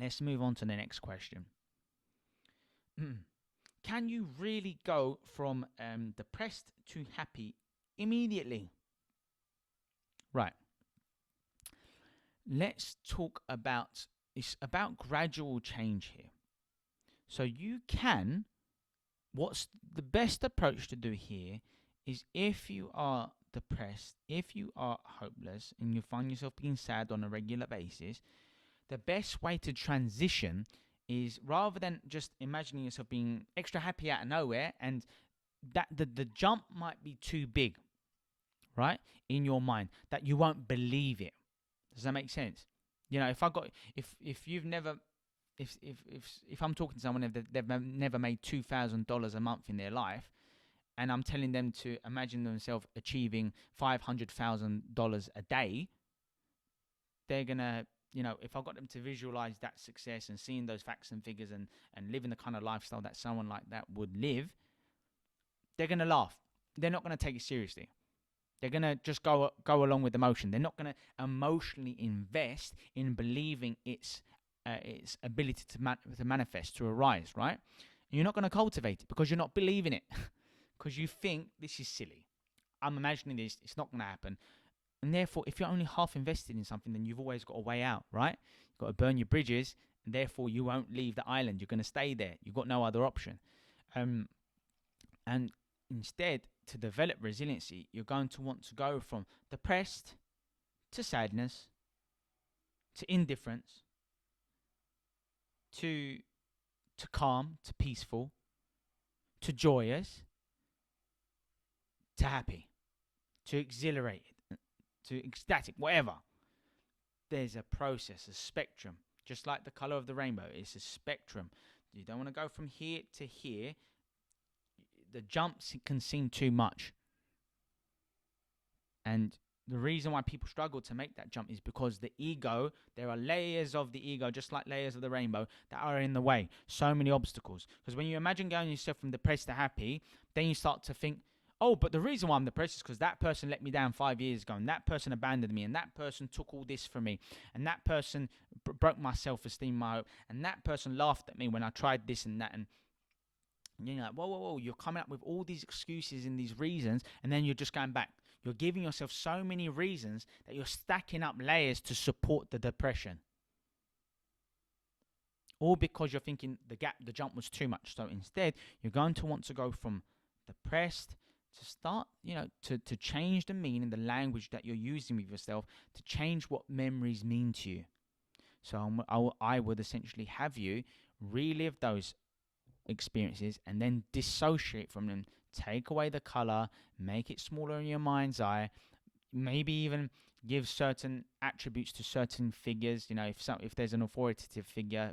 Let's move on to the next question. Can you really go from depressed to happy immediately? Right. Let's talk about, it's about gradual change here. So you can, what's the best approach to do here is, if you are depressed, if you are hopeless, and you find yourself being sad on a regular basis, the best way to transition is, rather than just imagining yourself being extra happy out of nowhere, and that the jump might be too big, right, in your mind, that you won't believe it. Does that make sense? You know, if you've never, if I'm talking to someone that they've never made $2,000 a month in their life, and I'm telling them to imagine themselves achieving $500,000 a day, they're gonna, if I got them to visualize that success and seeing those facts and figures and living the kind of lifestyle that someone like that would live, they're gonna laugh. They're not gonna take it seriously. They're gonna just go along with emotion. They're not gonna emotionally invest in believing its ability to manifest, to arise, right? And you're not gonna cultivate it because you're not believing it, because you think this is silly. I'm imagining this. It's not gonna happen. And therefore, if you're only half invested in something, then you've always got a way out, right? You've got to burn your bridges, and therefore you won't leave the island. You're going to stay there. You've got no other option. And instead, to develop resiliency, you're going to want to go from depressed to sadness, to indifference, to calm, to peaceful, to joyous, to happy, to exhilarated, to ecstatic, whatever. There's a process, a spectrum. Just like the color of the rainbow, it's a spectrum. You don't want to go from here to here. The jumps can seem too much. And the reason why people struggle to make that jump is because the ego, there are layers of the ego, just like layers of the rainbow, that are in the way. So many obstacles. Because when you imagine going yourself from depressed to happy, then you start to think, oh, but the reason why I'm depressed is because that person let me down 5 years ago, and that person abandoned me, and that person took all this from me, and that person broke my self-esteem, my hope, and that person laughed at me when I tried this and that. And you're like, whoa, you're coming up with all these excuses and these reasons, and then you're just going back. You're giving yourself so many reasons that you're stacking up layers to support the depression. All because you're thinking the jump was too much. So instead, you're going to want to go from depressed to start, to change the meaning, the language that you're using with yourself, to change what memories mean to you. So I would essentially have you relive those experiences and then dissociate from them. Take away the color, make it smaller in your mind's eye, maybe even give certain attributes to certain figures. If there's an authoritative figure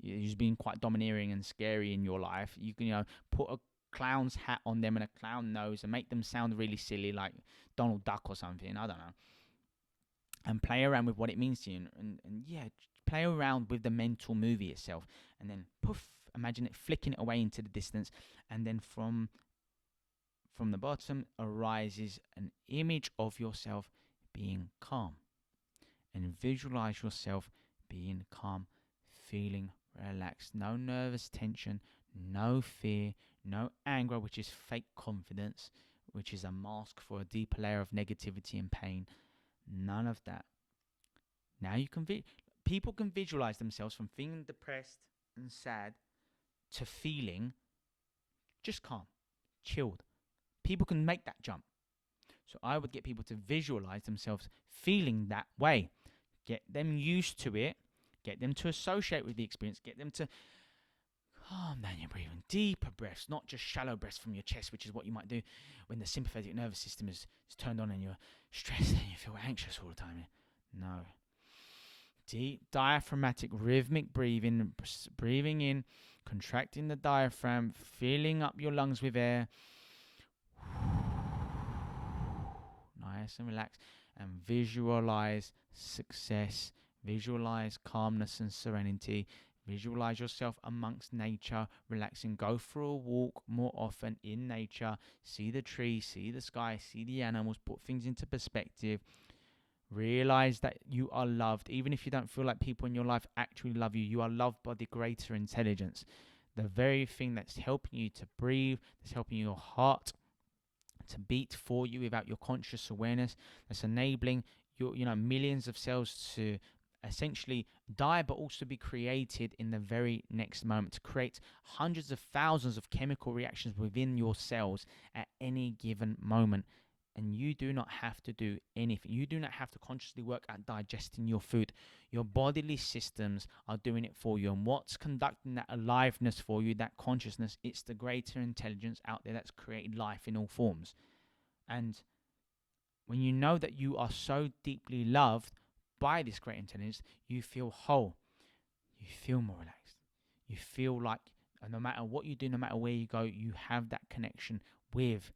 who's been quite domineering and scary in your life, you can put a clown's hat on them and a clown nose and make them sound really silly, like Donald Duck or something, I don't know, and play around with what it means to you, and play around with the mental movie itself, and then poof, imagine it flicking it away into the distance, and then from the bottom arises an image of yourself being calm, and visualize yourself being calm, feeling relaxed, no nervous tension, no fear, no anger, which is fake confidence, which is a mask for a deeper layer of negativity and pain. None of that. Now you can people can visualize themselves from feeling depressed and sad to feeling just calm, chilled. People can make that jump. So I would get people to visualize themselves feeling that way. Get them used to it. Get them to associate with the experience. Get them to calm down your breathing. Deeper breaths, not just shallow breaths from your chest, which is what you might do when the sympathetic nervous system is turned on and you're stressed and you feel anxious all the time. No. Deep diaphragmatic rhythmic breathing in, contracting the diaphragm, filling up your lungs with air. Nice and relaxed, and visualize success, visualize calmness and serenity, visualize yourself amongst nature, relaxing. Go for a walk more often in nature, see the trees, see the sky, see the animals, put things into perspective. Realize that you are loved. Even if you don't feel like people in your life actually love you, you are loved by the greater intelligence. The very thing that's helping you to breathe, that's helping your heart to beat for you without your conscious awareness, that's enabling your millions of cells to essentially die but also be created in the very next moment, to create hundreds of thousands of chemical reactions within your cells at any given moment. And you do not have to do anything. You do not have to consciously work at digesting your food. Your bodily systems are doing it for you. And what's conducting that aliveness for you, that consciousness, it's the greater intelligence out there that's created life in all forms. And when you know that you are so deeply loved by this great intelligence, you feel whole. You feel more relaxed. You feel like no matter what you do, no matter where you go, you have that connection with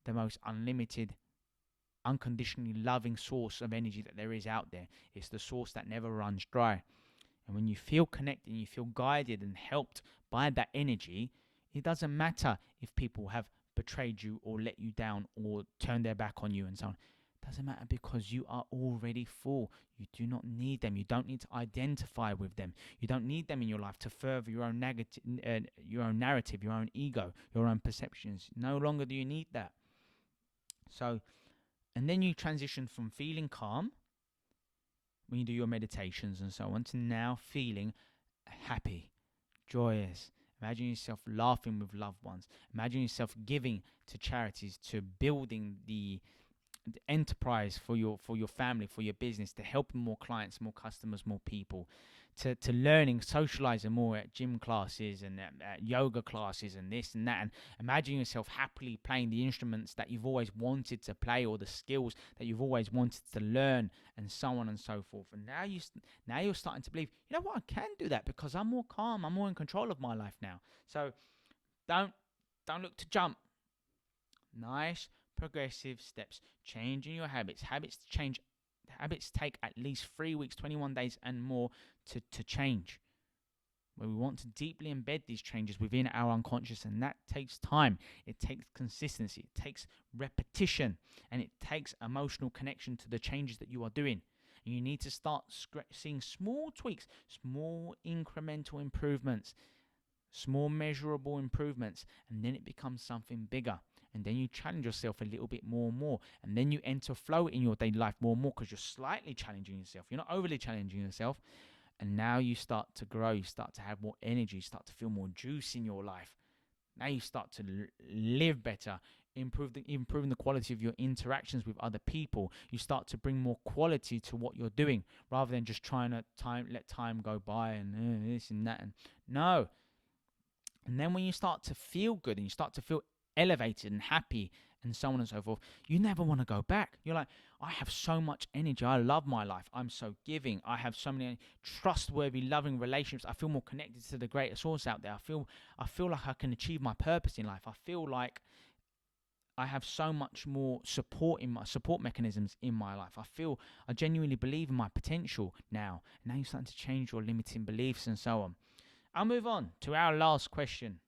the most unlimited, unconditionally loving source of energy that there is out there. It's the source that never runs dry. And when you feel connected and you feel guided and helped by that energy, it doesn't matter if people have betrayed you or let you down or turned their back on you and so on. It doesn't matter, because you are already full. You do not need them. You don't need to identify with them. You don't need them in your life to further your own your own narrative, your own ego, your own perceptions. No longer do you need that. So, and then you transition from feeling calm when you do your meditations and so on to now feeling happy, joyous. Imagine yourself laughing with loved ones. Imagine yourself giving to charities, to building the enterprise for your family, for your business, to helping more clients, more customers, more people, to learning, socializing more at gym classes and at yoga classes and this and that. And imagine yourself happily playing the instruments that you've always wanted to play, or the skills that you've always wanted to learn, and so on and so forth. And now you're starting to believe, you know what, I can do that because I'm more calm, I'm more in control of my life now. So don't look to jump. Nice progressive steps, changing your habits. Habits take at least 3 weeks, 21 days and more to change. Where we want to deeply embed these changes within our unconscious, and that takes time. It takes consistency, it takes repetition, and it takes emotional connection to the changes that you are doing. And you need to start seeing small tweaks, small incremental improvements, small measurable improvements, and then it becomes something bigger. And then you challenge yourself a little bit more and more. And then you enter flow in your daily life more and more, because you're slightly challenging yourself. You're not overly challenging yourself. And now you start to grow. You start to have more energy. You start to feel more juice in your life. Now you start to live better, improving the quality of your interactions with other people. You start to bring more quality to what you're doing, rather than just trying to let time go by and this and that. And no. And then when you start to feel good and you start to feel elevated and happy and so on and so forth, you never want to go back. You're like, I have so much energy. I love my life. I'm so giving. I have so many trustworthy, loving relationships. I feel more connected to the greater source out there. I feel like I can achieve my purpose in life. I feel like I have so much more support mechanisms in my life. I genuinely believe in my potential now. And now you're starting to change your limiting beliefs and so on. I'll move on to our last question.